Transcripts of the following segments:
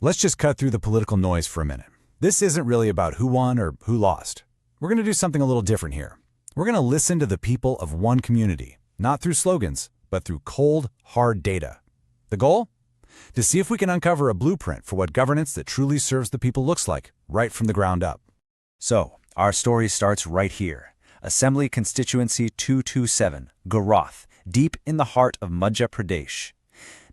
Let's just cut through the political noise for a minute. This isn't really about who won or who lost. We're going to do something a little different here. We're going to listen to the people of one community, not through slogans, but through cold, hard data. The goal? To see if we can uncover a blueprint for what governance that truly serves the people looks like, right from the ground up. So, our story starts right here. Assembly Constituency 227, Garoth, deep in the heart of Madhya Pradesh.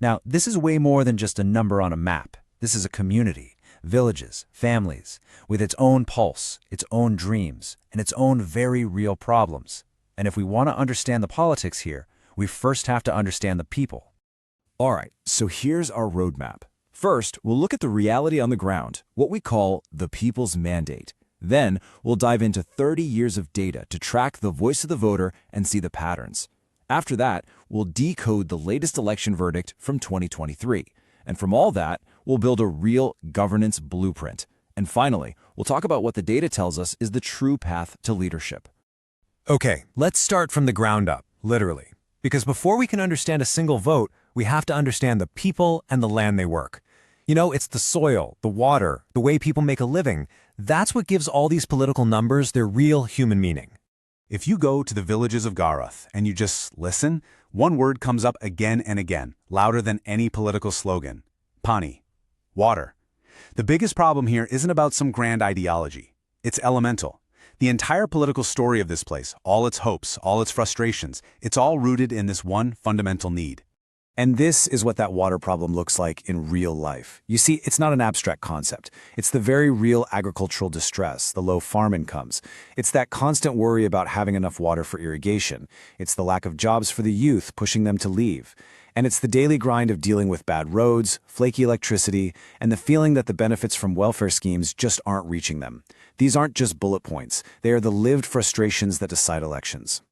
Now, this is way more than just a number on a map. This is a community, villages, families, with its own pulse, its own dreams, and its own very real problems. And if we want to understand the politics here, we first have to understand the people. All right, so here's our roadmap. First, we'll look at the reality on the ground, what we call the people's mandate. Then, we'll dive into 30 years of data to track the voice of the voter and see the patterns. After that, we'll decode the latest election verdict from 2023. And from all that, we'll build a real governance blueprint. And finally, we'll talk about what the data tells us is the true path to leadership. Okay, let's start from the ground up, literally. Because before we can understand a single vote, we have to understand the people and the land they work. You know, it's the soil, the water, the way people make a living. That's what gives all these political numbers their real human meaning. If you go to the villages of Garoth and you just listen, one word comes up again and again, louder than any political slogan. Pani. Water. The biggest problem here isn't about some grand ideology. It's elemental. The entire political story of this place, all its hopes, all its frustrations, it's all rooted in this one fundamental need. And this is what that water problem looks like in real life. You see, it's not an abstract concept. It's the very real agricultural distress, the low farm incomes. It's that constant worry about having enough water for irrigation. It's the lack of jobs for the youth, pushing them to leave. And it's the daily grind of dealing with bad roads, flaky electricity, and the feeling that the benefits from welfare schemes just aren't reaching them. These aren't just bullet points. They are the lived frustrations that decide elections.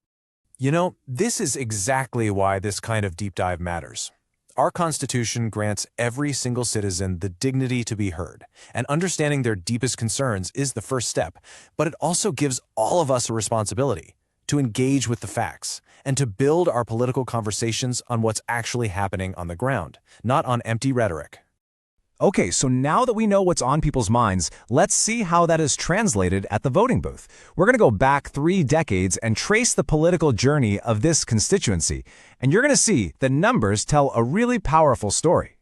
You know, this is exactly why this kind of deep dive matters. Our Constitution grants every single citizen the dignity to be heard, and understanding their deepest concerns is the first step, but it also gives all of us a responsibility to engage with the facts and to build our political conversations on what's actually happening on the ground, not on empty rhetoric. Okay, so now that we know what's on people's minds, let's see how that is translated at the voting booth. We're going to go back 3 decades and trace the political journey of this constituency, and you're going to see the numbers tell a really powerful story.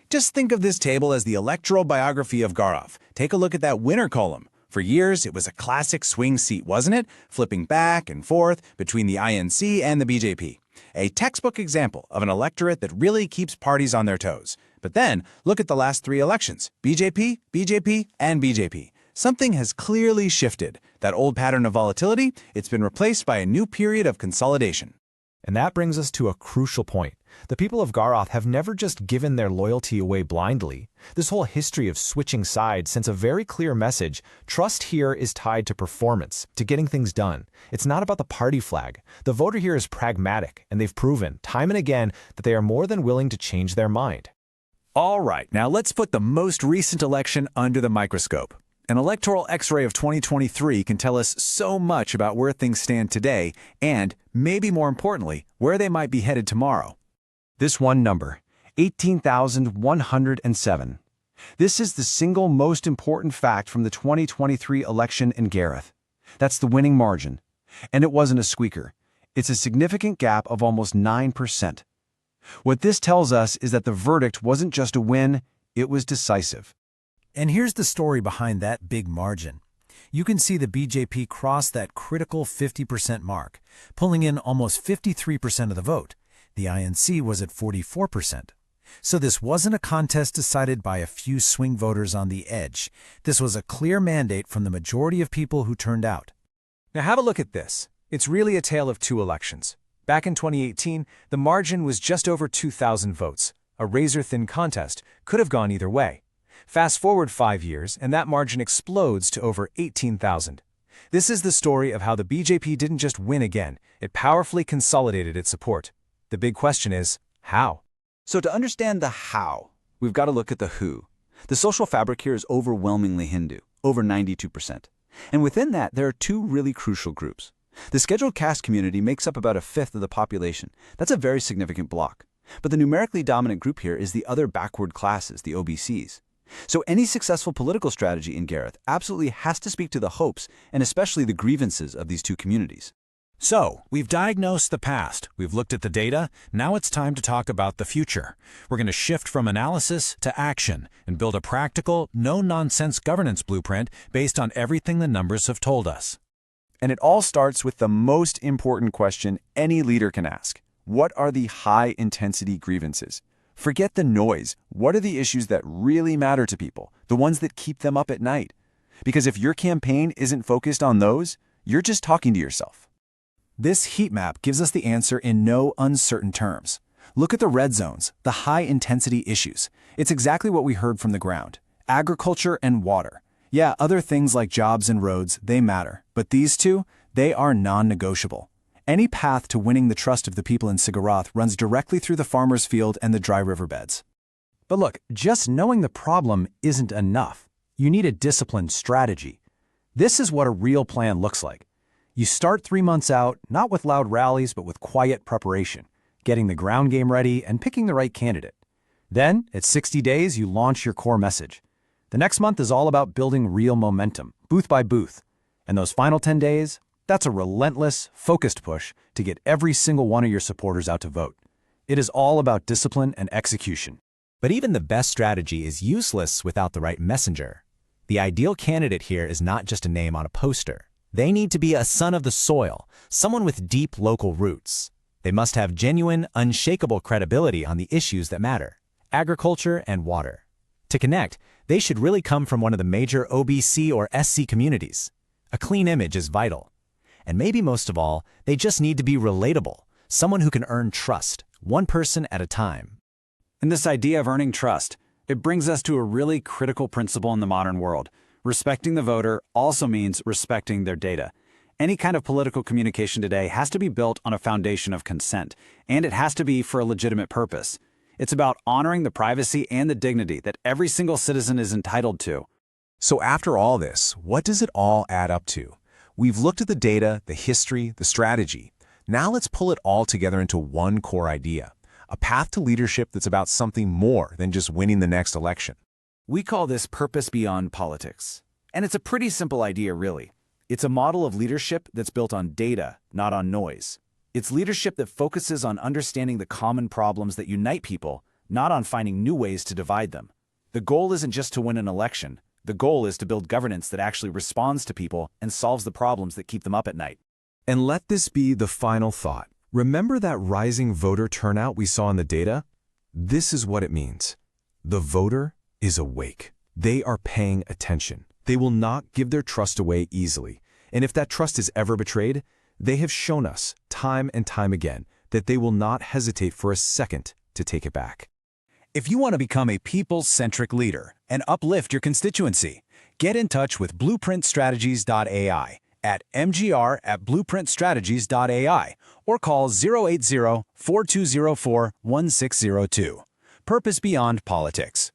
Just think of this table as the electoral biography of Garoth. Take a look at that winner column. For years, it was a classic swing seat, wasn't it? Flipping back and forth between the INC and the BJP. A textbook example of an electorate that really keeps parties on their toes. But then, look at the last 3 elections. BJP, BJP, and BJP. Something has clearly shifted. That old pattern of volatility, it's been replaced by a new period of consolidation. And that brings us to a crucial point. The people of Garoth have never just given their loyalty away blindly. This whole history of switching sides sends a very clear message. Trust here is tied to performance, to getting things done. It's not about the party flag. The voter here is pragmatic, and they've proven, time and again, that they are more than willing to change their mind. All right, now let's put the most recent election under the microscope. An electoral X-ray of 2023 can tell us so much about where things stand today and, maybe more importantly, where they might be headed tomorrow. This one number, 18,107. This is the single most important fact from the 2023 election in Garoth. That's the winning margin. And it wasn't a squeaker. It's a significant gap of almost 9%. What this tells us is that the verdict wasn't just a win, it was decisive. And here's the story behind that big margin. You can see the BJP cross that critical 50% mark, pulling in almost 53% of the vote. The INC was at 44%. So this wasn't a contest decided by a few swing voters on the edge. This was a clear mandate from the majority of people who turned out. Now have a look at this. It's really a tale of 2 elections. Back in 2018, the margin was just over 2,000 votes. A razor-thin contest could have gone either way. Fast forward 5 years, and that margin explodes to over 18,000. This is the story of how the BJP didn't just win again, it powerfully consolidated its support. The big question is, how? So to understand the how, we've got to look at the who. The social fabric here is overwhelmingly Hindu, over 92%. And within that, there are 2 really crucial groups. The scheduled caste community makes up about 1/5 of the population. That's a very significant block. But the numerically dominant group here is the other backward classes, the OBCs. So any successful political strategy in Garoth absolutely has to speak to the hopes and especially the grievances of these two communities. So, we've diagnosed the past, we've looked at the data, now it's time to talk about the future. We're going to shift from analysis to action and build a practical, no-nonsense governance blueprint based on everything the numbers have told us. And it all starts with the most important question any leader can ask. What are the high-intensity grievances? Forget the noise. What are the issues that really matter to people, the ones that keep them up at night? Because if your campaign isn't focused on those, you're just talking to yourself. This heat map gives us the answer in no uncertain terms. Look at the red zones, the high-intensity issues. It's exactly what we heard from the ground. Agriculture and water. Yeah, other things like jobs and roads, they matter. But these two, they are non-negotiable. Any path to winning the trust of the people in Garoth runs directly through the farmer's field and the dry riverbeds. But look, just knowing the problem isn't enough. You need a disciplined strategy. This is what a real plan looks like. You start 3 months out, not with loud rallies, but with quiet preparation, getting the ground game ready and picking the right candidate. Then, at 60 days, you launch your core message. The next month is all about building real momentum, booth by booth. And those final 10 days, that's a relentless, focused push to get every single one of your supporters out to vote. It is all about discipline and execution. But even the best strategy is useless without the right messenger. The ideal candidate here is not just a name on a poster. They need to be a son of the soil, someone with deep local roots. They must have genuine, unshakable credibility on the issues that matter, agriculture and water. To connect, they should really come from one of the major OBC or SC communities. A clean image is vital. And maybe most of all, they just need to be relatable, someone who can earn trust, one person at a time. And this idea of earning trust, it brings us to a really critical principle in the modern world. Respecting the voter also means respecting their data. Any kind of political communication today has to be built on a foundation of consent, and it has to be for a legitimate purpose. It's about honoring the privacy and the dignity that every single citizen is entitled to. So after all this, what does it all add up to? We've looked at the data, the history, the strategy. Now let's pull it all together into one core idea, a path to leadership that's about something more than just winning the next election. We call this purpose beyond politics. And it's a pretty simple idea, really. It's a model of leadership that's built on data, not on noise. It's leadership that focuses on understanding the common problems that unite people, not on finding new ways to divide them. The goal isn't just to win an election. The goal is to build governance that actually responds to people and solves the problems that keep them up at night. And let this be the final thought. Remember that rising voter turnout we saw in the data? This is what it means. The voter is awake. They are paying attention. They will not give their trust away easily. And if that trust is ever betrayed, they have shown us, time and time again, that they will not hesitate for a second to take it back. If you want to become a people-centric leader and uplift your constituency, get in touch with blueprintstrategies.ai at mgr@blueprintstrategies.ai or call 080-4204-1602. Purpose Beyond Politics.